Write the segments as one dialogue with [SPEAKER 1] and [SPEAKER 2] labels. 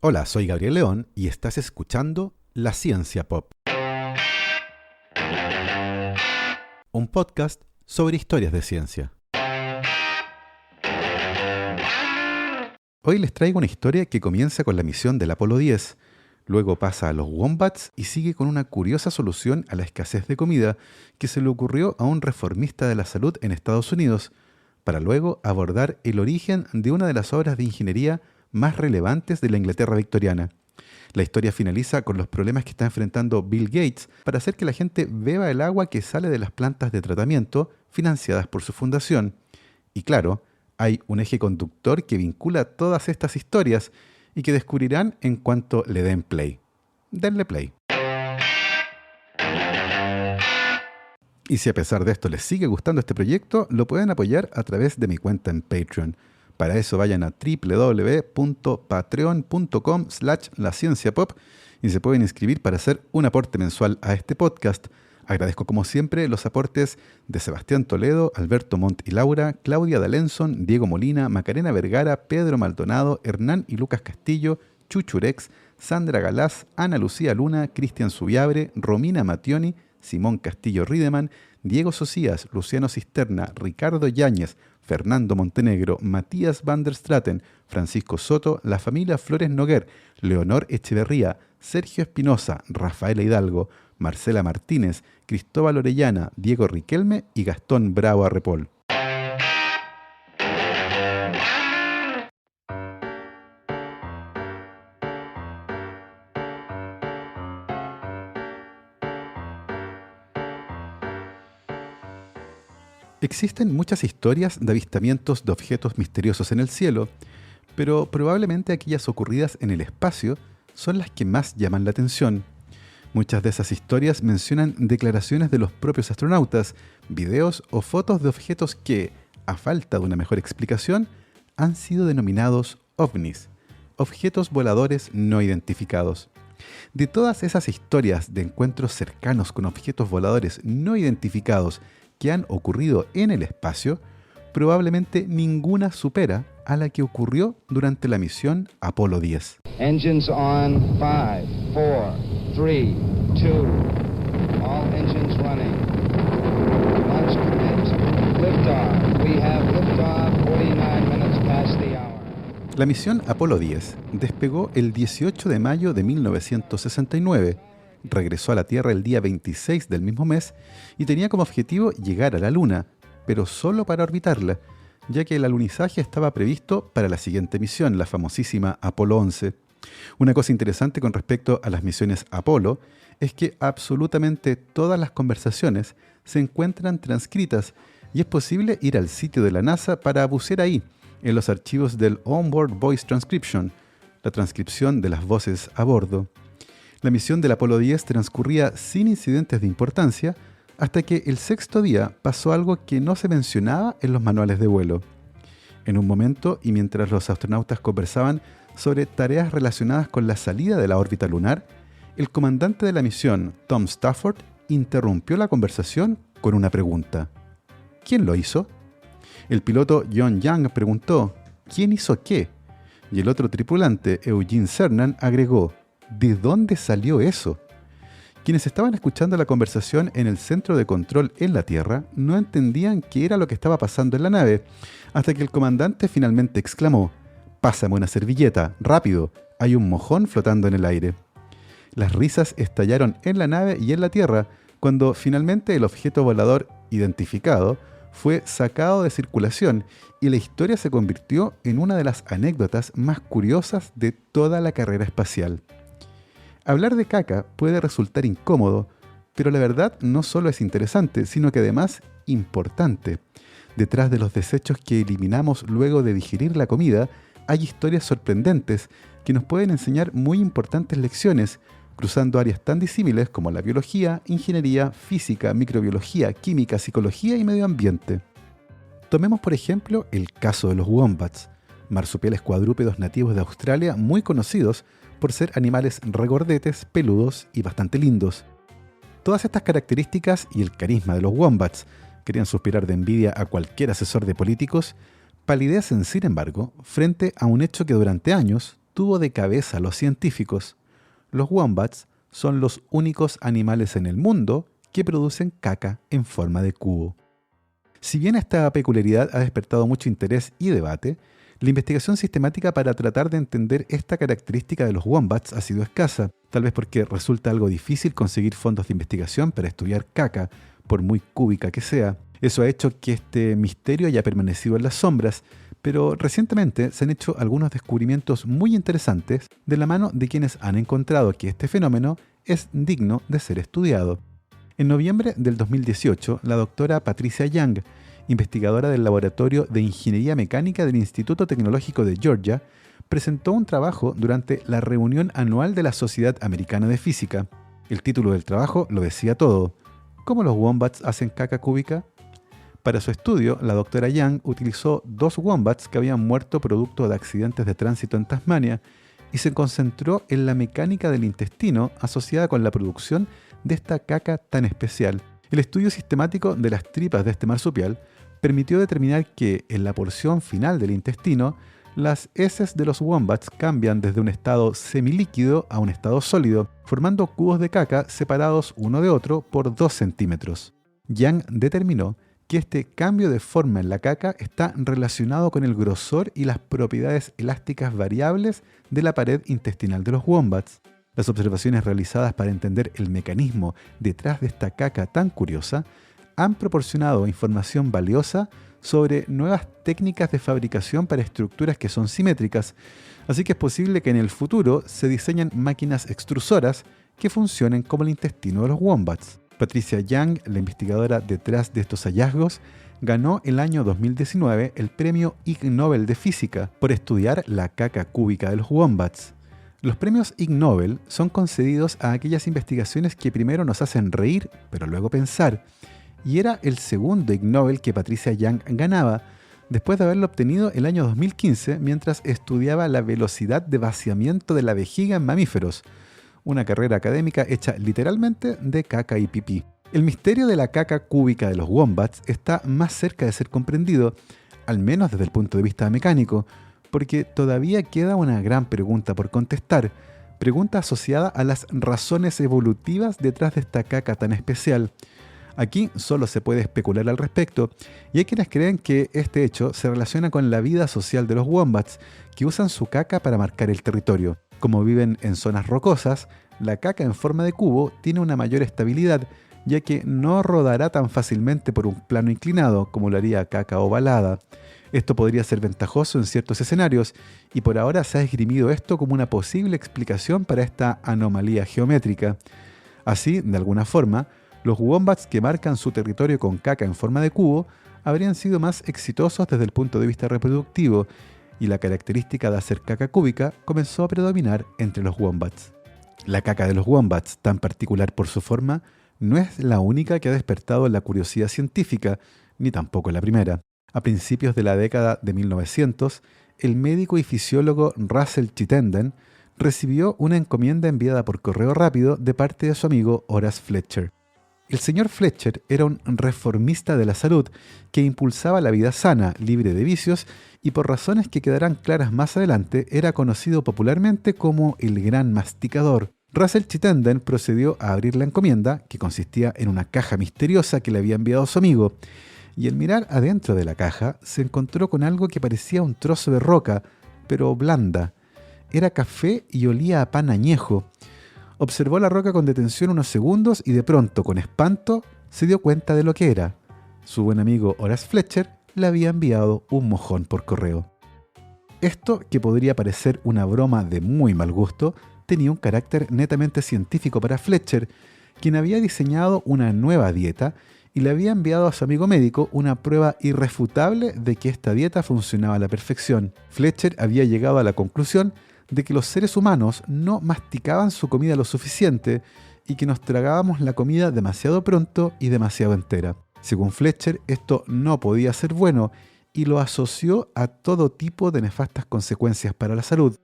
[SPEAKER 1] Hola, soy Gabriel León y estás escuchando La Ciencia Pop, un podcast sobre historias de ciencia. Hoy les traigo una historia que comienza con la misión del Apolo 10, luego pasa a los Wombats y sigue con una curiosa solución a la escasez de comida que se le ocurrió a un reformista de la salud en Estados Unidos, para luego abordar el origen de una de las obras de ingeniería más relevantes de la Inglaterra victoriana. La historia finaliza con los problemas que está enfrentando Bill Gates para hacer que la gente beba el agua que sale de las plantas de tratamiento financiadas por su fundación. Y claro, hay un eje conductor que vincula todas estas historias y que descubrirán en cuanto le den play. Denle play. Y si a pesar de esto les sigue gustando este proyecto, lo pueden apoyar a través de mi cuenta en Patreon. Para eso vayan a www.patreon.com/lacienciapop y se pueden inscribir para hacer un aporte mensual a este podcast. Agradezco como siempre los aportes de Sebastián Toledo, Alberto Montt y Laura, Claudia D'Alenson, Diego Molina, Macarena Vergara, Pedro Maldonado, Hernán y Lucas Castillo, Chuchurex, Sandra Galás, Ana Lucía Luna, Cristian Subiabre, Romina Mationi, Simón Castillo Riedemann, Diego Socias, Luciano Cisterna, Ricardo Yáñez, Fernando Montenegro, Matías van der Straten, Francisco Soto, la familia Flores Noguer, Leonor Echeverría, Sergio Espinosa, Rafaela Hidalgo, Marcela Martínez, Cristóbal Orellana, Diego Riquelme y Gastón Bravo Arrepol. Existen muchas historias de avistamientos de objetos misteriosos en el cielo, pero probablemente aquellas ocurridas en el espacio son las que más llaman la atención. Muchas de esas historias mencionan declaraciones de los propios astronautas, videos o fotos de objetos que, a falta de una mejor explicación, han sido denominados ovnis, objetos voladores no identificados. De todas esas historias de encuentros cercanos con objetos voladores no identificados que han ocurrido en el espacio, probablemente ninguna supera a la que ocurrió durante la misión Apolo 10.
[SPEAKER 2] Engines on, 5, 4, 3, 2, all engines running. Launch commenced. Liftoff. We have liftoff, 49 minutes past the hour.
[SPEAKER 1] La misión Apolo 10 despegó el 18 de mayo de 1969, regresó a la Tierra el día 26 del mismo mes y tenía como objetivo llegar a la Luna, pero solo para orbitarla, ya que el alunizaje estaba previsto para la siguiente misión, la famosísima Apolo 11. Una cosa interesante con respecto a las misiones Apolo es que absolutamente todas las conversaciones se encuentran transcritas y es posible ir al sitio de la NASA para bucear ahí, en los archivos del Onboard Voice Transcription, la transcripción de las voces a bordo. La misión del Apolo 10 transcurría sin incidentes de importancia hasta que el sexto día pasó algo que no se mencionaba en los manuales de vuelo. En un momento, y mientras los astronautas conversaban sobre tareas relacionadas con la salida de la órbita lunar, el comandante de la misión, Tom Stafford, interrumpió la conversación con una pregunta. ¿Quién lo hizo? El piloto John Young preguntó, ¿quién hizo qué? Y el otro tripulante, Eugene Cernan, agregó, ¿de dónde salió eso? Quienes estaban escuchando la conversación en el centro de control en la Tierra no entendían qué era lo que estaba pasando en la nave, hasta que el comandante finalmente exclamó, «Pásame una servilleta, rápido, hay un mojón flotando en el aire». Las risas estallaron en la nave y en la Tierra cuando finalmente el objeto volador identificado fue sacado de circulación y la historia se convirtió en una de las anécdotas más curiosas de toda la carrera espacial. Hablar de caca puede resultar incómodo, pero la verdad no solo es interesante, sino que además importante. Detrás de los desechos que eliminamos luego de digerir la comida, hay historias sorprendentes que nos pueden enseñar muy importantes lecciones, cruzando áreas tan disímiles como la biología, ingeniería, física, microbiología, química, psicología y medio ambiente. Tomemos por ejemplo el caso de los wombats, marsupiales cuadrúpedos nativos de Australia muy conocidos por ser animales regordetes, peludos y bastante lindos. Todas estas características y el carisma de los wombats querían suspirar de envidia a cualquier asesor de políticos, palidecen, sin embargo, frente a un hecho que durante años tuvo de cabeza a los científicos. Los wombats son los únicos animales en el mundo que producen caca en forma de cubo. Si bien esta peculiaridad ha despertado mucho interés y debate, la investigación sistemática para tratar de entender esta característica de los wombats ha sido escasa, tal vez porque resulta algo difícil conseguir fondos de investigación para estudiar caca, por muy cúbica que sea. Eso ha hecho que este misterio haya permanecido en las sombras, pero recientemente se han hecho algunos descubrimientos muy interesantes de la mano de quienes han encontrado que este fenómeno es digno de ser estudiado. En noviembre del 2018, la doctora Patricia Young, investigadora del Laboratorio de Ingeniería Mecánica del Instituto Tecnológico de Georgia, presentó un trabajo durante la reunión anual de la Sociedad Americana de Física. El título del trabajo lo decía todo: ¿cómo los wombats hacen caca cúbica? Para su estudio, la doctora Young utilizó 2 wombats que habían muerto producto de accidentes de tránsito en Tasmania y se concentró en la mecánica del intestino asociada con la producción de esta caca tan especial. El estudio sistemático de las tripas de este marsupial permitió determinar que en la porción final del intestino, las heces de los wombats cambian desde un estado semilíquido a un estado sólido, formando cubos de caca separados uno de otro por 2 centímetros. Young determinó que este cambio de forma en la caca está relacionado con el grosor y las propiedades elásticas variables de la pared intestinal de los wombats. Las observaciones realizadas para entender el mecanismo detrás de esta caca tan curiosa han proporcionado información valiosa sobre nuevas técnicas de fabricación para estructuras que son simétricas, así que es posible que en el futuro se diseñen máquinas extrusoras que funcionen como el intestino de los wombats. Patricia Young, la investigadora detrás de estos hallazgos, ganó el año 2019 el premio Ig Nobel de Física por estudiar la caca cúbica de los wombats. Los premios Ig Nobel son concedidos a aquellas investigaciones que primero nos hacen reír, pero luego pensar, y era el segundo Ig Nobel que Patricia Young ganaba, después de haberlo obtenido el año 2015 mientras estudiaba la velocidad de vaciamiento de la vejiga en mamíferos, una carrera académica hecha literalmente de caca y pipí. El misterio de la caca cúbica de los wombats está más cerca de ser comprendido, al menos desde el punto de vista mecánico, porque todavía queda una gran pregunta por contestar, pregunta asociada a las razones evolutivas detrás de esta caca tan especial. Aquí solo se puede especular al respecto, y hay quienes creen que este hecho se relaciona con la vida social de los wombats, que usan su caca para marcar el territorio. Como viven en zonas rocosas, la caca en forma de cubo tiene una mayor estabilidad, ya que no rodará tan fácilmente por un plano inclinado como lo haría caca ovalada. Esto podría ser ventajoso en ciertos escenarios, y por ahora se ha esgrimido esto como una posible explicación para esta anomalía geométrica. Así, de alguna forma, los wombats que marcan su territorio con caca en forma de cubo habrían sido más exitosos desde el punto de vista reproductivo, y la característica de hacer caca cúbica comenzó a predominar entre los wombats. La caca de los wombats, tan particular por su forma, no es la única que ha despertado la curiosidad científica, ni tampoco la primera. A principios de la década de 1900, el médico y fisiólogo Russell Chittenden recibió una encomienda enviada por correo rápido de parte de su amigo Horace Fletcher. El señor Fletcher era un reformista de la salud que impulsaba la vida sana, libre de vicios, y por razones que quedarán claras más adelante, era conocido popularmente como el Gran Masticador. Russell Chittenden procedió a abrir la encomienda, que consistía en una caja misteriosa que le había enviado su amigo, y al mirar adentro de la caja se encontró con algo que parecía un trozo de roca, pero blanda. Era café y olía a pan añejo. Observó la roca con detención unos segundos y de pronto, con espanto, se dio cuenta de lo que era. Su buen amigo Horace Fletcher le había enviado un mojón por correo. Esto, que podría parecer una broma de muy mal gusto, tenía un carácter netamente científico para Fletcher, quien había diseñado una nueva dieta y le había enviado a su amigo médico una prueba irrefutable de que esta dieta funcionaba a la perfección. Fletcher había llegado a la conclusión de que los seres humanos no masticaban su comida lo suficiente y que nos tragábamos la comida demasiado pronto y demasiado entera. Según Fletcher, esto no podía ser bueno y lo asoció a todo tipo de nefastas consecuencias para la salud.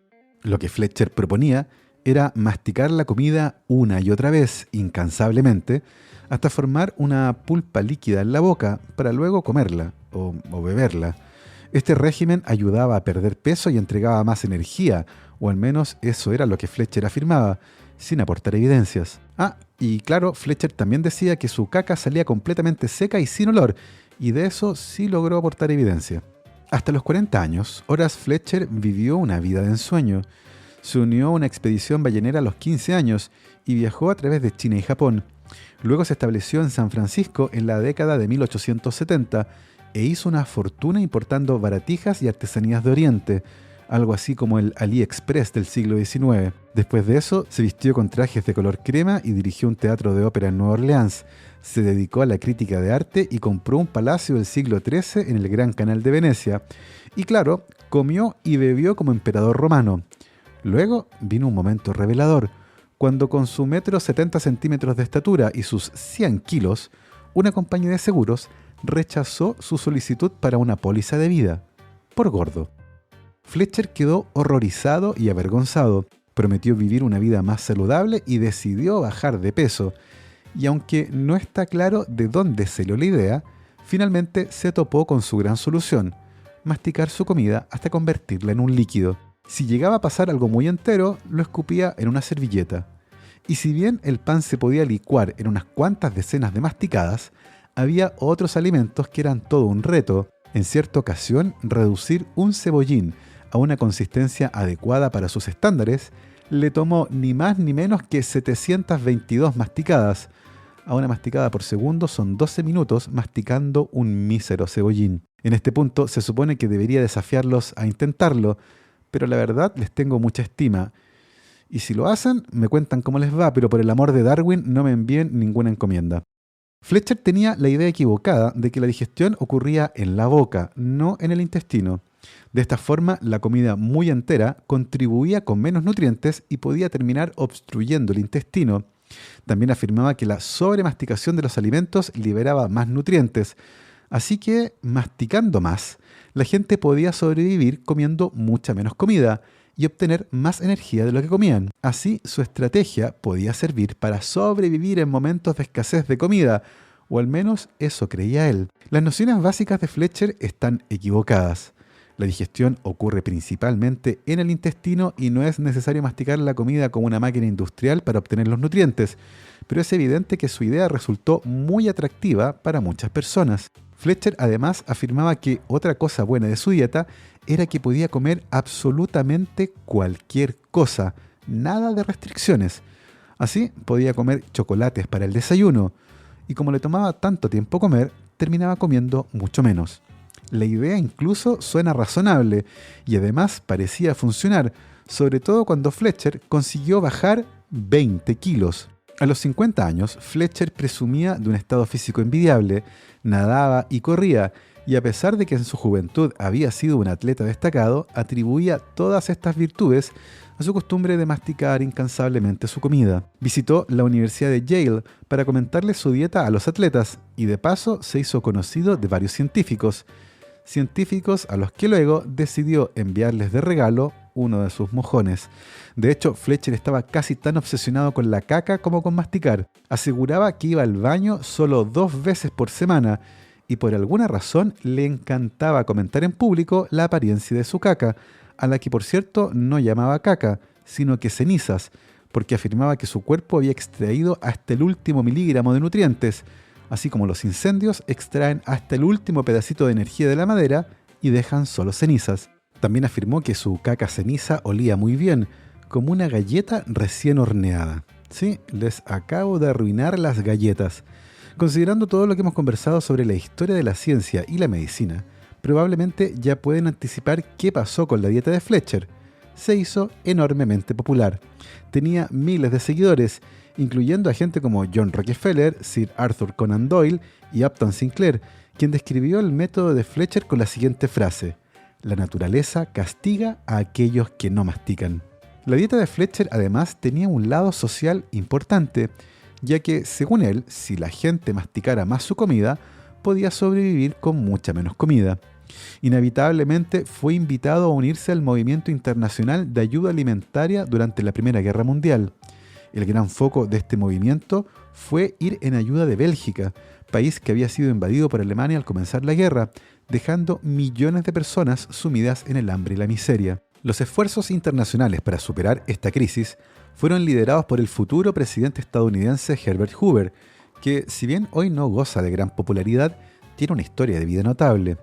[SPEAKER 1] Lo que Fletcher proponía era masticar la comida una y otra vez, incansablemente, hasta formar una pulpa líquida en la boca para luego comerla o beberla. Este régimen ayudaba a perder peso y entregaba más energía, o al menos eso era lo que Fletcher afirmaba, sin aportar evidencias. Y claro, Fletcher también decía que su caca salía completamente seca y sin olor, y de eso sí logró aportar evidencia. Hasta los 40 años, Horace Fletcher vivió una vida de ensueño. Se unió a una expedición ballenera a los 15 años y viajó a través de China y Japón. Luego se estableció en San Francisco en la década de 1870 e hizo una fortuna importando baratijas y artesanías de Oriente, algo así como el AliExpress del siglo XIX. Después de eso, se vistió con trajes de color crema y dirigió un teatro de ópera en Nueva Orleans. Se dedicó a la crítica de arte y compró un palacio del siglo XIII en el Gran Canal de Venecia. Y claro, comió y bebió como emperador romano. Luego vino un momento revelador, cuando con su 1,70 m de estatura y sus 100 kilos, una compañía de seguros rechazó su solicitud para una póliza de vida, por gordo. Fletcher quedó horrorizado y avergonzado, prometió vivir una vida más saludable y decidió bajar de peso. Y aunque no está claro de dónde salió la idea, finalmente se topó con su gran solución: masticar su comida hasta convertirla en un líquido. Si llegaba a pasar algo muy entero, lo escupía en una servilleta. Y si bien el pan se podía licuar en unas cuantas decenas de masticadas, había otros alimentos que eran todo un reto. En cierta ocasión, reducir un cebollín a una consistencia adecuada para sus estándares le tomó ni más ni menos que 722 masticadas. A una masticada por segundo son 12 minutos masticando un mísero cebollín. En este punto se supone que debería desafiarlos a intentarlo, pero la verdad les tengo mucha estima. Y si lo hacen, me cuentan cómo les va, pero por el amor de Darwin no me envíen ninguna encomienda. Fletcher tenía la idea equivocada de que la digestión ocurría en la boca, no en el intestino. De esta forma, la comida muy entera contribuía con menos nutrientes y podía terminar obstruyendo el intestino. También afirmaba que la sobremasticación de los alimentos liberaba más nutrientes, así que, masticando más, la gente podía sobrevivir comiendo mucha menos comida y obtener más energía de lo que comían. Así, su estrategia podía servir para sobrevivir en momentos de escasez de comida, o al menos eso creía él. Las nociones básicas de Fletcher están equivocadas. La digestión ocurre principalmente en el intestino y no es necesario masticar la comida como una máquina industrial para obtener los nutrientes, pero es evidente que su idea resultó muy atractiva para muchas personas. Fletcher además afirmaba que otra cosa buena de su dieta era que podía comer absolutamente cualquier cosa, nada de restricciones. Así podía comer chocolates para el desayuno, y como le tomaba tanto tiempo comer, terminaba comiendo mucho menos. La idea incluso suena razonable y además parecía funcionar, sobre todo cuando Fletcher consiguió bajar 20 kilos. A los 50 años, Fletcher presumía de un estado físico envidiable, nadaba y corría, y a pesar de que en su juventud había sido un atleta destacado, atribuía todas estas virtudes a su costumbre de masticar incansablemente su comida. Visitó la Universidad de Yale para comentarle su dieta a los atletas y de paso se hizo conocido de varios científicos a los que luego decidió enviarles de regalo uno de sus mojones. De hecho, Fletcher estaba casi tan obsesionado con la caca como con masticar. Aseguraba que iba al baño solo 2 veces por semana y por alguna razón le encantaba comentar en público la apariencia de su caca, a la que por cierto no llamaba caca, sino que cenizas, porque afirmaba que su cuerpo había extraído hasta el último miligramo de nutrientes, así como los incendios extraen hasta el último pedacito de energía de la madera y dejan solo cenizas. También afirmó que su caca ceniza olía muy bien, como una galleta recién horneada. Sí, les acabo de arruinar las galletas. Considerando todo lo que hemos conversado sobre la historia de la ciencia y la medicina, probablemente ya pueden anticipar qué pasó con la dieta de Fletcher. Se hizo enormemente popular. Tenía miles de seguidores, incluyendo a gente como John Rockefeller, Sir Arthur Conan Doyle y Upton Sinclair, quien describió el método de Fletcher con la siguiente frase: la naturaleza castiga a aquellos que no mastican. La dieta de Fletcher además tenía un lado social importante, ya que, según él, si la gente masticara más su comida, podía sobrevivir con mucha menos comida. Inevitablemente fue invitado a unirse al movimiento internacional de ayuda alimentaria durante la Primera Guerra Mundial. El gran foco de este movimiento fue ir en ayuda de Bélgica, país que había sido invadido por Alemania al comenzar la guerra, dejando millones de personas sumidas en el hambre y la miseria. Los esfuerzos internacionales para superar esta crisis fueron liderados por el futuro presidente estadounidense Herbert Hoover, que si bien hoy no goza de gran popularidad, tiene una historia de vida notable.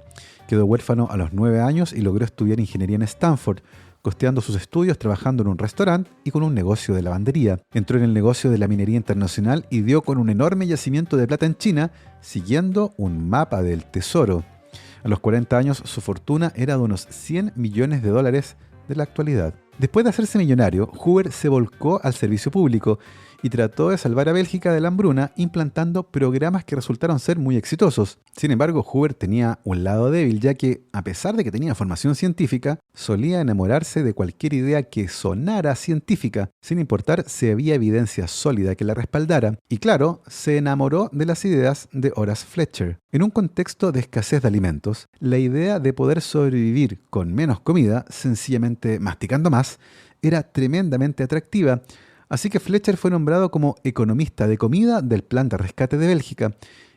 [SPEAKER 1] Quedó huérfano a los 9 años y logró estudiar ingeniería en Stanford, costeando sus estudios trabajando en un restaurante y con un negocio de lavandería. Entró en el negocio de la minería internacional y dio con un enorme yacimiento de plata en China, siguiendo un mapa del tesoro. A los 40 años su fortuna era de unos $100 millones de la actualidad. Después de hacerse millonario, Hoover se volcó al servicio público y trató de salvar a Bélgica de la hambruna implantando programas que resultaron ser muy exitosos. Sin embargo, Hoover tenía un lado débil, ya que, a pesar de que tenía formación científica, solía enamorarse de cualquier idea que sonara científica, sin importar si había evidencia sólida que la respaldara. Y claro, se enamoró de las ideas de Horace Fletcher. En un contexto de escasez de alimentos, la idea de poder sobrevivir con menos comida, sencillamente masticando más, era tremendamente atractiva. Así que Fletcher fue nombrado como economista de comida del Plan de Rescate de Bélgica,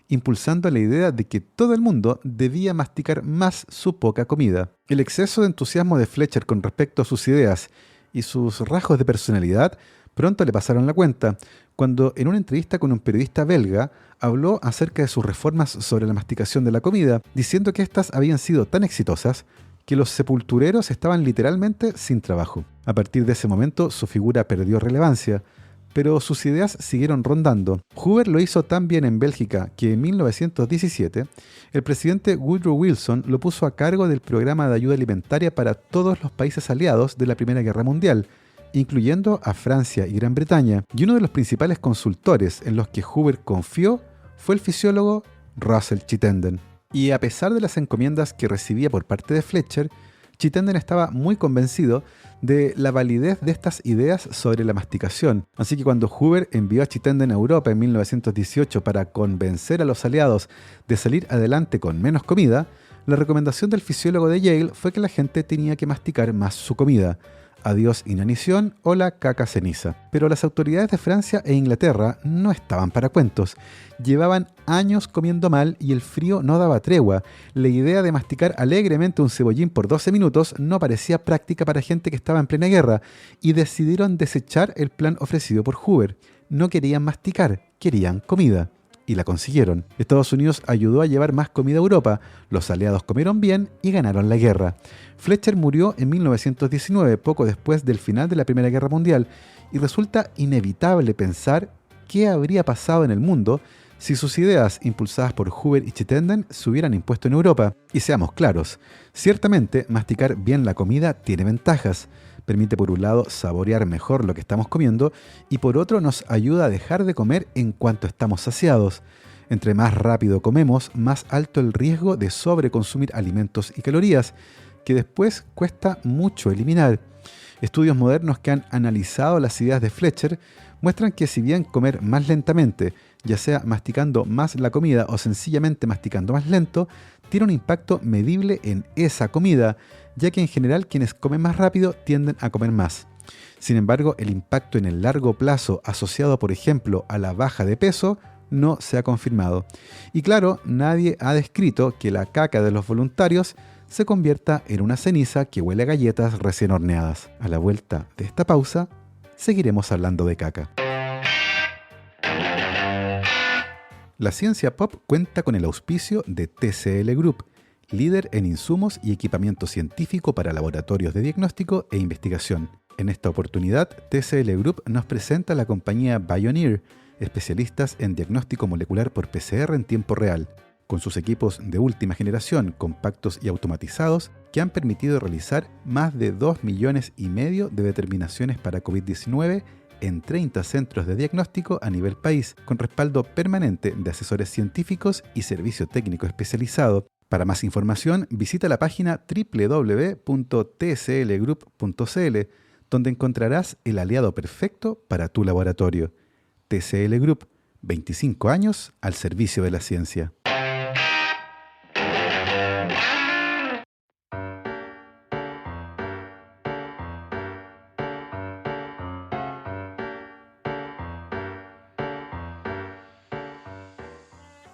[SPEAKER 1] impulsando la idea de que todo el mundo debía masticar más su poca comida. El exceso de entusiasmo de Fletcher con respecto a sus ideas y sus rasgos de personalidad pronto le pasaron la cuenta, cuando en una entrevista con un periodista belga habló acerca de sus reformas sobre la masticación de la comida, diciendo que éstas habían sido tan exitosas que los sepultureros estaban literalmente sin trabajo. A partir de ese momento su figura perdió relevancia, pero sus ideas siguieron rondando. Hoover lo hizo tan bien en Bélgica que en 1917 el presidente Woodrow Wilson lo puso a cargo del programa de ayuda alimentaria para todos los países aliados de la Primera Guerra Mundial, incluyendo a Francia y Gran Bretaña. Y uno de los principales consultores en los que Hoover confió fue el fisiólogo Russell Chittenden. Y a pesar de las encomiendas que recibía por parte de Fletcher, Chittenden estaba muy convencido de la validez de estas ideas sobre la masticación. Así que cuando Hoover envió a Chittenden a Europa en 1918 para convencer a los aliados de salir adelante con menos comida, la recomendación del fisiólogo de Yale fue que la gente tenía que masticar más su comida. Adiós inanición o la caca ceniza. Pero las autoridades de Francia e Inglaterra no estaban para cuentos. Llevaban años comiendo mal y el frío no daba tregua. La idea de masticar alegremente un cebollín por 12 minutos no parecía práctica para gente que estaba en plena guerra y decidieron desechar el plan ofrecido por Hoover. No querían masticar, querían comida. Y la consiguieron. Estados Unidos ayudó a llevar más comida a Europa, los aliados comieron bien y ganaron la guerra. Fletcher murió en 1919, poco después del final de la Primera Guerra Mundial, y resulta inevitable pensar qué habría pasado en el mundo si sus ideas, impulsadas por Hoover y Chittenden, se hubieran impuesto en Europa. Y seamos claros, ciertamente masticar bien la comida tiene ventajas. Permite por un lado saborear mejor lo que estamos comiendo y por otro nos ayuda a dejar de comer en cuanto estamos saciados. Entre más rápido comemos, más alto el riesgo de sobreconsumir alimentos y calorías, que después cuesta mucho eliminar. Estudios modernos que han analizado las ideas de Fletcher muestran que si bien comer más lentamente, ya sea masticando más la comida o sencillamente masticando más lento, tiene un impacto medible en esa comida, ya que en general quienes comen más rápido tienden a comer más. Sin embargo, el impacto en el largo plazo asociado, por ejemplo, a la baja de peso no se ha confirmado. Y claro, nadie ha descrito que la caca de los voluntarios se convierta en una ceniza que huele a galletas recién horneadas. A la vuelta de esta pausa, seguiremos hablando de caca. La Ciencia Pop cuenta con el auspicio de TCL Group, líder en insumos y equipamiento científico para laboratorios de diagnóstico e investigación. En esta oportunidad, TCL Group nos presenta la compañía Bioneer, especialistas en diagnóstico molecular por PCR en tiempo real, con sus equipos de última generación, compactos y automatizados, que han permitido realizar más de 2,5 millones de determinaciones para COVID-19 en 30 centros de diagnóstico a nivel país, con respaldo permanente de asesores científicos y servicio técnico especializado. Para más información, visita la página www.tclgroup.cl, donde encontrarás el aliado perfecto para tu laboratorio. TCL Group, 25 años al servicio de la ciencia.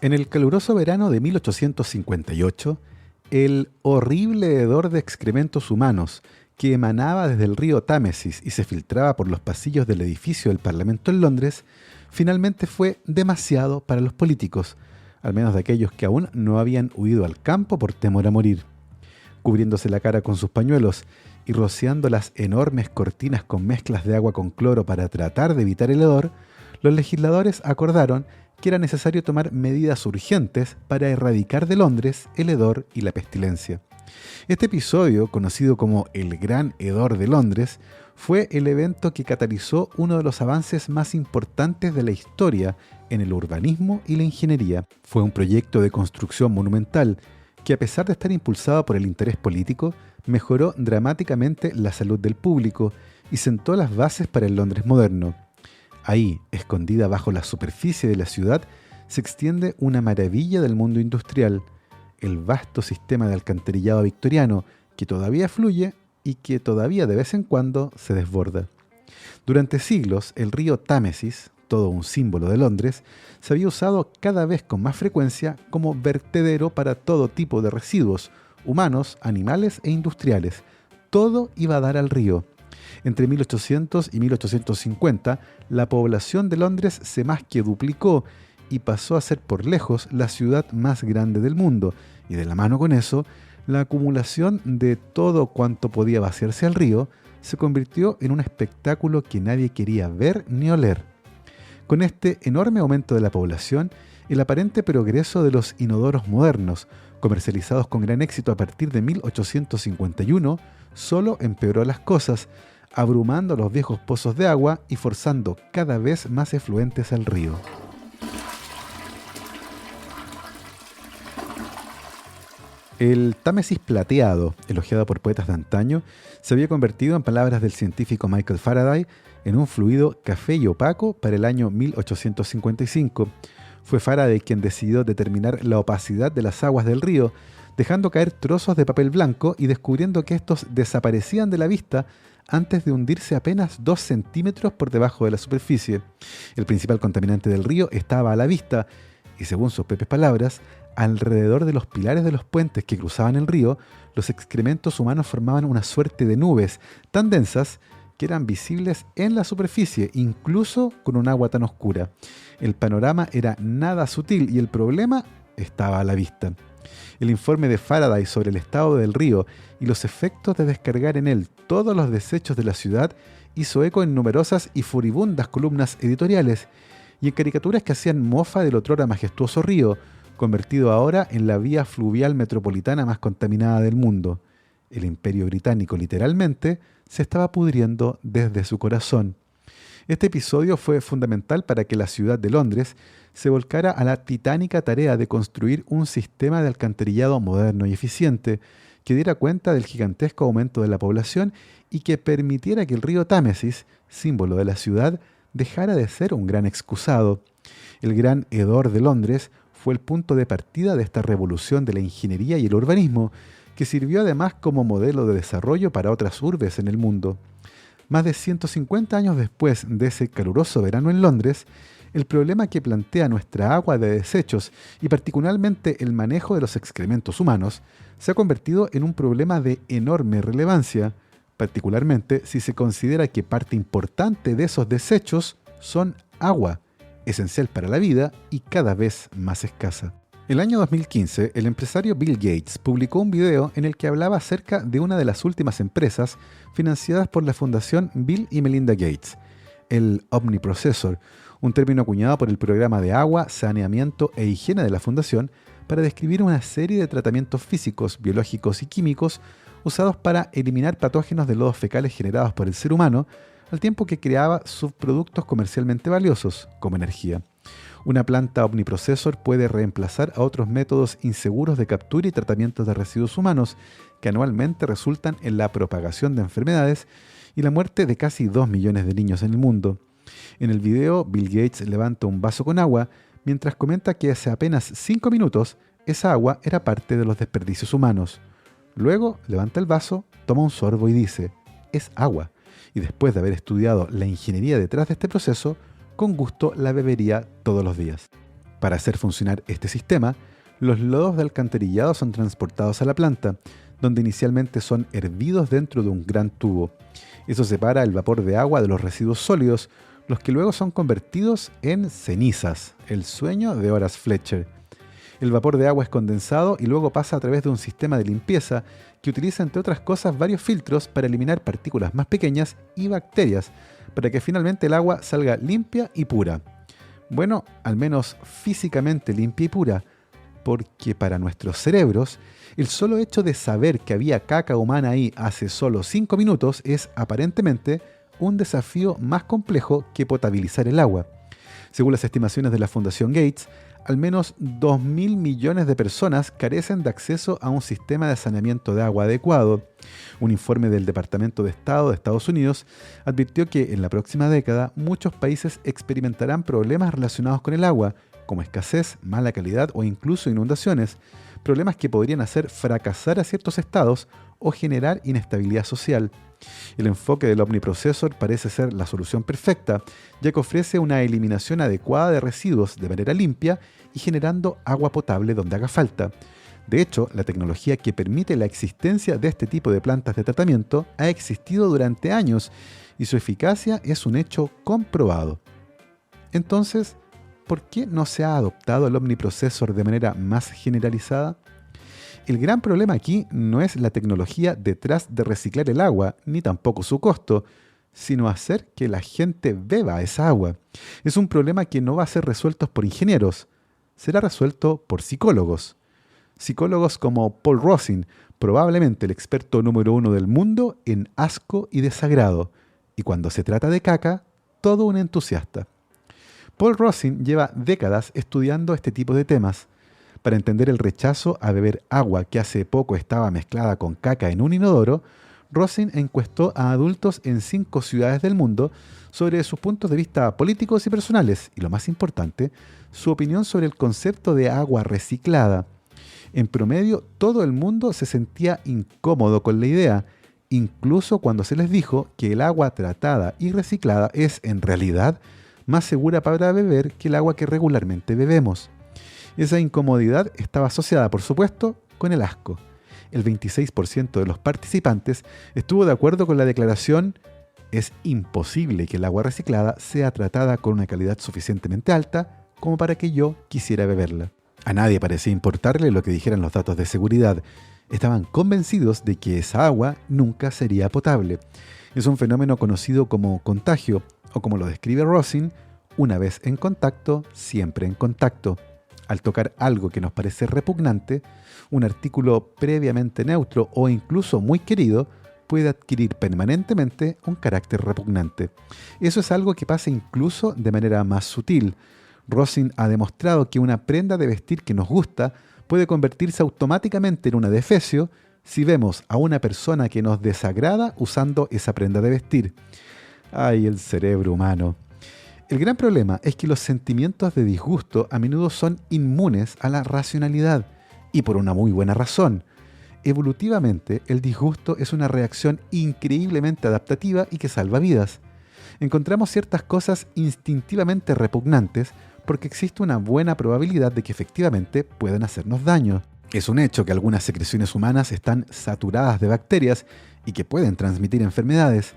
[SPEAKER 1] En el caluroso verano de 1858, el horrible hedor de excrementos humanos que emanaba desde el río Támesis y se filtraba por los pasillos del edificio del Parlamento en Londres, finalmente fue demasiado para los políticos, al menos de aquellos que aún no habían huido al campo por temor a morir. Cubriéndose la cara con sus pañuelos y rociando las enormes cortinas con mezclas de agua con cloro para tratar de evitar el hedor, los legisladores acordaron que era necesario tomar medidas urgentes para erradicar de Londres el hedor y la pestilencia. Este episodio, conocido como el Gran Hedor de Londres, fue el evento que catalizó uno de los avances más importantes de la historia en el urbanismo y la ingeniería. Fue un proyecto de construcción monumental que, a pesar de estar impulsado por el interés político, mejoró dramáticamente la salud del público y sentó las bases para el Londres moderno. Ahí, escondida bajo la superficie de la ciudad, se extiende una maravilla del mundo industrial, el vasto sistema de alcantarillado victoriano que todavía fluye y que todavía de vez en cuando se desborda. Durante siglos, el río Támesis, todo un símbolo de Londres, se había usado cada vez con más frecuencia como vertedero para todo tipo de residuos, humanos, animales e industriales. Todo iba a dar al río. Entre 1800 y 1850, la población de Londres se más que duplicó y pasó a ser por lejos la ciudad más grande del mundo, y de la mano con eso, la acumulación de todo cuanto podía vaciarse al río se convirtió en un espectáculo que nadie quería ver ni oler. Con este enorme aumento de la población, el aparente progreso de los inodoros modernos, comercializados con gran éxito a partir de 1851, solo empeoró las cosas, abrumando los viejos pozos de agua y forzando cada vez más efluentes al río. El Támesis plateado, elogiado por poetas de antaño, se había convertido, en palabras del científico Michael Faraday, en un fluido café y opaco para el año 1855. Fue Faraday quien decidió determinar la opacidad de las aguas del río, dejando caer trozos de papel blanco y descubriendo que estos desaparecían de la vista antes de hundirse apenas 2 centímetros por debajo de la superficie. El principal contaminante del río estaba a la vista y, según sus propias palabras, alrededor de los pilares de los puentes que cruzaban el río, los excrementos humanos formaban una suerte de nubes tan densas que eran visibles en la superficie, incluso con un agua tan oscura. El panorama era nada sutil y el problema estaba a la vista. El informe de Faraday sobre el estado del río y los efectos de descargar en él todos los desechos de la ciudad hizo eco en numerosas y furibundas columnas editoriales y en caricaturas que hacían mofa del otrora majestuoso río, convertido ahora en la vía fluvial metropolitana más contaminada del mundo. El Imperio Británico, literalmente, se estaba pudriendo desde su corazón. Este episodio fue fundamental para que la ciudad de Londres se volcara a la titánica tarea de construir un sistema de alcantarillado moderno y eficiente que diera cuenta del gigantesco aumento de la población y que permitiera que el río Támesis, símbolo de la ciudad, dejara de ser un gran excusado. El Gran Hedor de Londres fue el punto de partida de esta revolución de la ingeniería y el urbanismo, que sirvió además como modelo de desarrollo para otras urbes en el mundo. Más de 150 años después de ese caluroso verano en Londres, el problema que plantea nuestra agua de desechos y particularmente el manejo de los excrementos humanos se ha convertido en un problema de enorme relevancia, particularmente si se considera que parte importante de esos desechos son agua, esencial para la vida y cada vez más escasa. El año 2015, el empresario Bill Gates publicó un video en el que hablaba acerca de una de las últimas empresas financiadas por la Fundación Bill y Melinda Gates, el Omniprocessor, un término acuñado por el programa de agua, saneamiento e higiene de la Fundación para describir una serie de tratamientos físicos, biológicos y químicos usados para eliminar patógenos de lodos fecales generados por el ser humano, al tiempo que creaba subproductos comercialmente valiosos, como energía. Una planta Omniprocessor puede reemplazar a otros métodos inseguros de captura y tratamiento de residuos humanos que anualmente resultan en la propagación de enfermedades y la muerte de casi 2 millones de niños en el mundo. En el video, Bill Gates levanta un vaso con agua mientras comenta que hace apenas 5 minutos esa agua era parte de los desperdicios humanos. Luego levanta el vaso, toma un sorbo y dice, es agua. Y después de haber estudiado la ingeniería detrás de este proceso, con gusto la bebería todos los días. Para hacer funcionar este sistema, los lodos de alcantarillado son transportados a la planta, donde inicialmente son hervidos dentro de un gran tubo. Eso separa el vapor de agua de los residuos sólidos, los que luego son convertidos en cenizas, el sueño de Horace Fletcher. El vapor de agua es condensado y luego pasa a través de un sistema de limpieza que utiliza, entre otras cosas, varios filtros para eliminar partículas más pequeñas y bacterias, para que finalmente el agua salga limpia y pura. Bueno, al menos físicamente limpia y pura, porque para nuestros cerebros, el solo hecho de saber que había caca humana ahí hace solo 5 minutos es aparentemente un desafío más complejo que potabilizar el agua. Según las estimaciones de la Fundación Gates, al menos 2.000 millones de personas carecen de acceso a un sistema de saneamiento de agua adecuado. Un informe del Departamento de Estado de Estados Unidos advirtió que en la próxima década muchos países experimentarán problemas relacionados con el agua, como escasez, mala calidad o incluso inundaciones, problemas que podrían hacer fracasar a ciertos estados o generar inestabilidad social. El enfoque del Omniprocessor parece ser la solución perfecta, ya que ofrece una eliminación adecuada de residuos de manera limpia y generando agua potable donde haga falta. De hecho, la tecnología que permite la existencia de este tipo de plantas de tratamiento ha existido durante años y su eficacia es un hecho comprobado. Entonces, ¿por qué no se ha adoptado el Omniprocessor de manera más generalizada? El gran problema aquí no es la tecnología detrás de reciclar el agua, ni tampoco su costo, sino hacer que la gente beba esa agua. Es un problema que no va a ser resuelto por ingenieros, será resuelto por psicólogos. Psicólogos como Paul Rosin, probablemente el experto número 1 del mundo en asco y desagrado, y cuando se trata de caca, todo un entusiasta. Paul Rosin lleva décadas estudiando este tipo de temas. Para entender el rechazo a beber agua que hace poco estaba mezclada con caca en un inodoro, Rosin encuestó a adultos en 5 ciudades del mundo sobre sus puntos de vista políticos y personales, y lo más importante, su opinión sobre el concepto de agua reciclada. En promedio, todo el mundo se sentía incómodo con la idea, incluso cuando se les dijo que el agua tratada y reciclada es, en realidad, más segura para beber que el agua que regularmente bebemos. Esa incomodidad estaba asociada, por supuesto, con el asco. El 26% de los participantes estuvo de acuerdo con la declaración: es imposible que el agua reciclada sea tratada con una calidad suficientemente alta como para que yo quisiera beberla. A nadie parecía importarle lo que dijeran los datos de seguridad. Estaban convencidos de que esa agua nunca sería potable. Es un fenómeno conocido como contagio, o como lo describe Rosin, una vez en contacto, siempre en contacto. Al tocar algo que nos parece repugnante, un artículo previamente neutro o incluso muy querido puede adquirir permanentemente un carácter repugnante. Eso es algo que pasa incluso de manera más sutil. Rosin ha demostrado que una prenda de vestir que nos gusta puede convertirse automáticamente en una defecio si vemos a una persona que nos desagrada usando esa prenda de vestir. ¡Ay, el cerebro humano! El gran problema es que los sentimientos de disgusto a menudo son inmunes a la racionalidad, y por una muy buena razón. Evolutivamente, el disgusto es una reacción increíblemente adaptativa y que salva vidas. Encontramos ciertas cosas instintivamente repugnantes porque existe una buena probabilidad de que efectivamente puedan hacernos daño. Es un hecho que algunas secreciones humanas están saturadas de bacterias y que pueden transmitir enfermedades.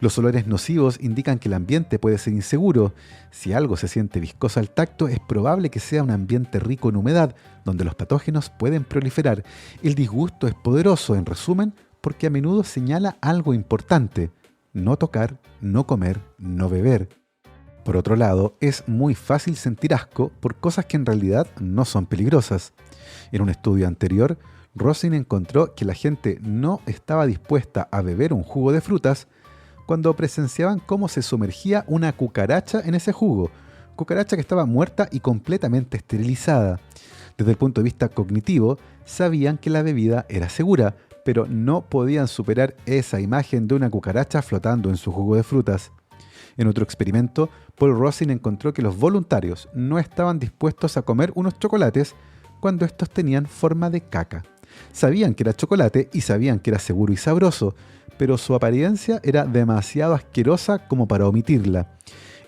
[SPEAKER 1] Los olores nocivos indican que el ambiente puede ser inseguro. Si algo se siente viscoso al tacto, es probable que sea un ambiente rico en humedad, donde los patógenos pueden proliferar. El disgusto es poderoso, en resumen, porque a menudo señala algo importante: no tocar, no comer, no beber. Por otro lado, es muy fácil sentir asco por cosas que en realidad no son peligrosas. En un estudio anterior, Rosin encontró que la gente no estaba dispuesta a beber un jugo de frutas cuando presenciaban cómo se sumergía una cucaracha en ese jugo, cucaracha que estaba muerta y completamente esterilizada. Desde el punto de vista cognitivo, sabían que la bebida era segura, pero no podían superar esa imagen de una cucaracha flotando en su jugo de frutas. En otro experimento, Paul Rosin encontró que los voluntarios no estaban dispuestos a comer unos chocolates cuando estos tenían forma de caca. Sabían que era chocolate y sabían que era seguro y sabroso, pero su apariencia era demasiado asquerosa como para omitirla.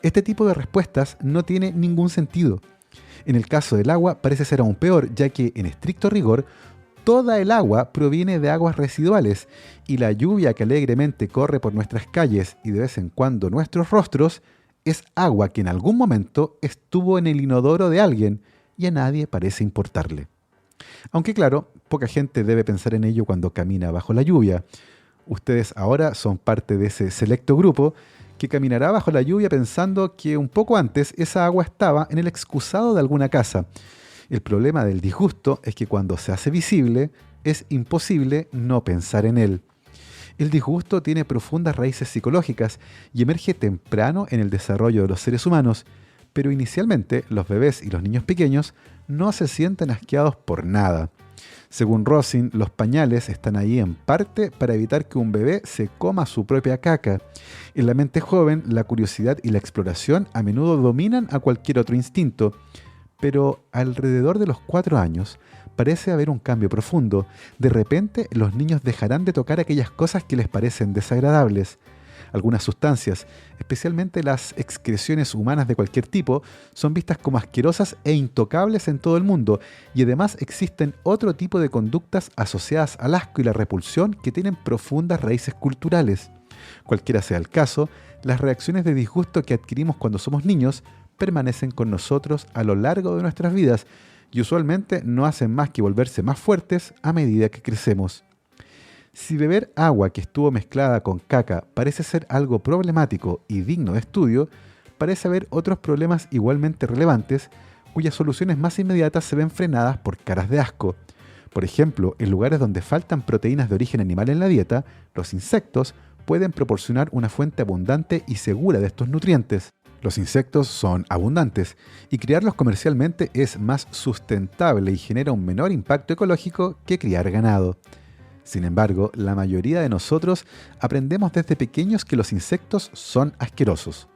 [SPEAKER 1] Este tipo de respuestas no tiene ningún sentido. En el caso del agua parece ser aún peor, ya que en estricto rigor, toda el agua proviene de aguas residuales y la lluvia que alegremente corre por nuestras calles y de vez en cuando nuestros rostros es agua que en algún momento estuvo en el inodoro de alguien y a nadie parece importarle. Aunque claro, poca gente debe pensar en ello cuando camina bajo la lluvia. Ustedes ahora son parte de ese selecto grupo que caminará bajo la lluvia pensando que un poco antes esa agua estaba en el excusado de alguna casa. El problema del disgusto es que cuando se hace visible, es imposible no pensar en él. El disgusto tiene profundas raíces psicológicas y emerge temprano en el desarrollo de los seres humanos, pero inicialmente los bebés y los niños pequeños no se sienten asqueados por nada. Según Rosin, los pañales están ahí en parte para evitar que un bebé se coma su propia caca. En la mente joven, la curiosidad y la exploración a menudo dominan a cualquier otro instinto, pero alrededor de los 4 años parece haber un cambio profundo. De repente, los niños dejarán de tocar aquellas cosas que les parecen desagradables. Algunas sustancias, especialmente las excreciones humanas de cualquier tipo, son vistas como asquerosas e intocables en todo el mundo, y además existen otro tipo de conductas asociadas al asco y la repulsión que tienen profundas raíces culturales. Cualquiera sea el caso, las reacciones de disgusto que adquirimos cuando somos niños permanecen con nosotros a lo largo de nuestras vidas y usualmente no hacen más que volverse más fuertes a medida que crecemos. Si beber agua que estuvo mezclada con caca parece ser algo problemático y digno de estudio, parece haber otros problemas igualmente relevantes cuyas soluciones más inmediatas se ven frenadas por caras de asco. Por ejemplo, en lugares donde faltan proteínas de origen animal en la dieta, los insectos pueden proporcionar una fuente abundante y segura de estos nutrientes. Los insectos son abundantes y criarlos comercialmente es más sustentable y genera un menor impacto ecológico que criar ganado. Sin embargo, la mayoría de nosotros aprendemos desde pequeños que los insectos son asquerosos.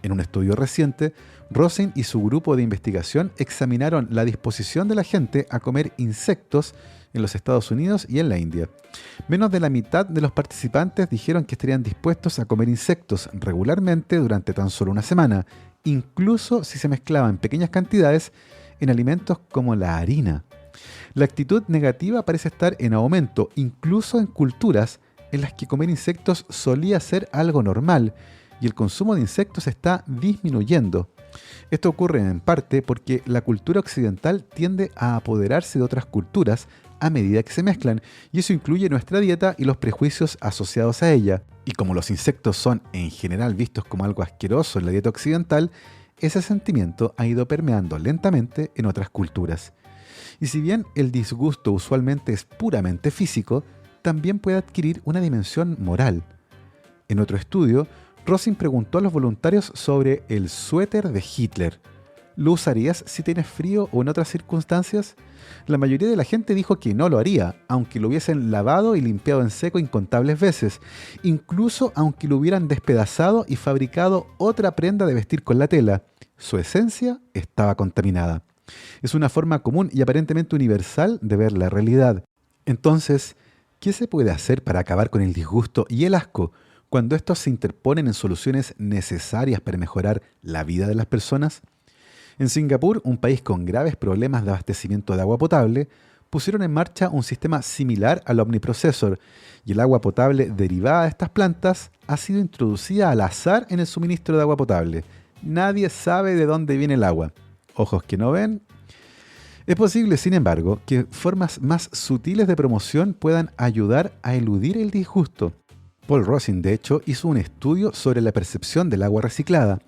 [SPEAKER 1] En un estudio reciente, Rosin y su grupo de investigación examinaron la disposición de la gente a comer insectos en los Estados Unidos y en la India. Menos de la mitad de los participantes dijeron que estarían dispuestos a comer insectos regularmente durante tan solo una semana, incluso si se mezclaban pequeñas cantidades en alimentos como la harina. La actitud negativa parece estar en aumento, incluso en culturas en las que comer insectos solía ser algo normal y el consumo de insectos está disminuyendo. Esto ocurre en parte porque la cultura occidental tiende a apoderarse de otras culturas a medida que se mezclan, y eso incluye nuestra dieta y los prejuicios asociados a ella. Y como los insectos son en general vistos como algo asqueroso en la dieta occidental, ese sentimiento ha ido permeando lentamente en otras culturas. Y si bien el disgusto usualmente es puramente físico, también puede adquirir una dimensión moral. En otro estudio, Rosin preguntó a los voluntarios sobre el suéter de Hitler. ¿Lo usarías si tienes frío o en otras circunstancias? La mayoría de la gente dijo que no lo haría, aunque lo hubiesen lavado y limpiado en seco incontables veces, incluso aunque lo hubieran despedazado y fabricado otra prenda de vestir con la tela. Su esencia estaba contaminada. Es una forma común y aparentemente universal de ver la realidad. Entonces, ¿qué se puede hacer para acabar con el disgusto y el asco cuando estos se interponen en soluciones necesarias para mejorar la vida de las personas? En Singapur, un país con graves problemas de abastecimiento de agua potable, pusieron en marcha un sistema similar al Omniprocessor, y el agua potable derivada de estas plantas ha sido introducida al azar en el suministro de agua potable. Nadie sabe de dónde viene el agua. Ojos que no ven. Es posible, sin embargo, que formas más sutiles de promoción puedan ayudar a eludir el disgusto. Paul Rosin, de hecho, hizo un estudio sobre la percepción del agua reciclada.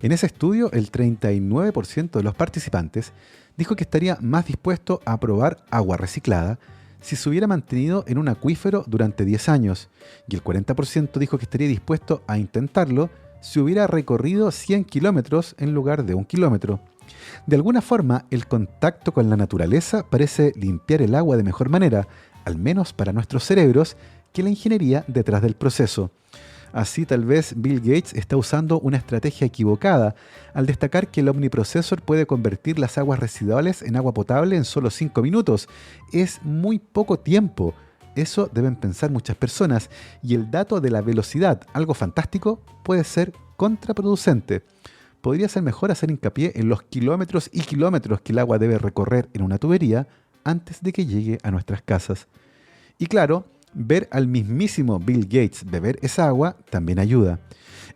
[SPEAKER 1] En ese estudio, el 39% de los participantes dijo que estaría más dispuesto a probar agua reciclada si se hubiera mantenido en un acuífero durante 10 años, y el 40% dijo que estaría dispuesto a intentarlo si hubiera recorrido 100 kilómetros en lugar de 1 kilómetro. De alguna forma, el contacto con la naturaleza parece limpiar el agua de mejor manera, al menos para nuestros cerebros, que la ingeniería detrás del proceso. Así tal vez Bill Gates está usando una estrategia equivocada al destacar que el Omniprocessor puede convertir las aguas residuales en agua potable en solo 5 minutos. Es muy poco tiempo. Eso deben pensar muchas personas, y el dato de la velocidad, algo fantástico, puede ser contraproducente. podría ser mejor hacer hincapié en los kilómetros y kilómetros que el agua debe recorrer en una tubería antes de que llegue a nuestras casas. Y claro, ver al mismísimo Bill Gates beber esa agua también ayuda.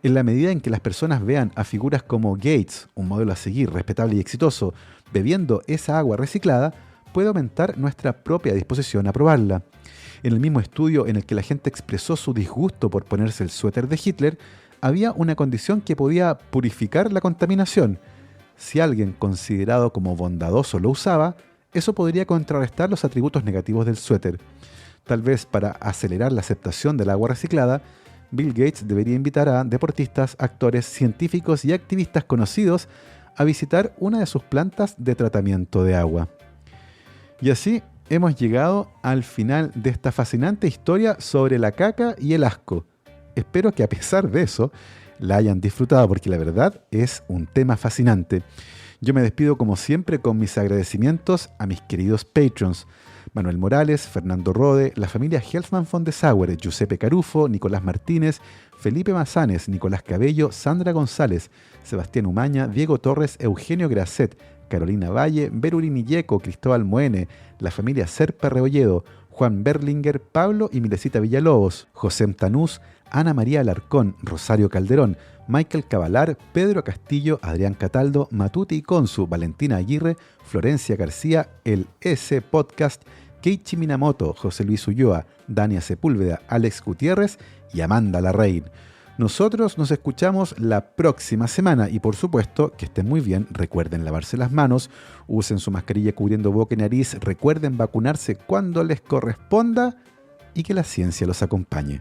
[SPEAKER 1] En la medida en que las personas vean a figuras como Gates, un modelo a seguir respetable y exitoso, bebiendo esa agua reciclada, puede aumentar nuestra propia disposición a probarla. En el mismo estudio en el que la gente expresó su disgusto por ponerse el suéter de Hitler, había una condición que podía purificar la contaminación. Si alguien considerado como bondadoso lo usaba, eso podría contrarrestar los atributos negativos del suéter. Tal vez para acelerar la aceptación del agua reciclada, Bill Gates debería invitar a deportistas, actores, científicos y activistas conocidos a visitar una de sus plantas de tratamiento de agua. Y así hemos llegado al final de esta fascinante historia sobre la caca y el asco. Espero que a pesar de eso la hayan disfrutado porque la verdad es un tema fascinante. Yo me despido como siempre con mis agradecimientos a mis queridos Patrons: Manuel Morales, Fernando Rode, la familia Helfman von de Sauer, Giuseppe Carufo, Nicolás Martínez, Felipe Mazanes, Nicolás Cabello, Sandra González, Sebastián Umaña, Diego Torres, Eugenio Grasset, Carolina Valle, Berulini Yeco, Cristóbal Moene, la familia Serpa Rebolledo, Juan Berlinger, Pablo y Milesita Villalobos, José Tanús, Ana María Alarcón, Rosario Calderón, Michael Cavalar, Pedro Castillo, Adrián Cataldo, Matuti y Consu, Valentina Aguirre, Florencia García, el S Podcast, Keiichi Minamoto, José Luis Ulloa, Dania Sepúlveda, Alex Gutiérrez y Amanda Larraín. Nosotros nos escuchamos la próxima semana y por supuesto que estén muy bien, recuerden lavarse las manos, usen su mascarilla cubriendo boca y nariz, recuerden vacunarse cuando les corresponda y que la ciencia los acompañe.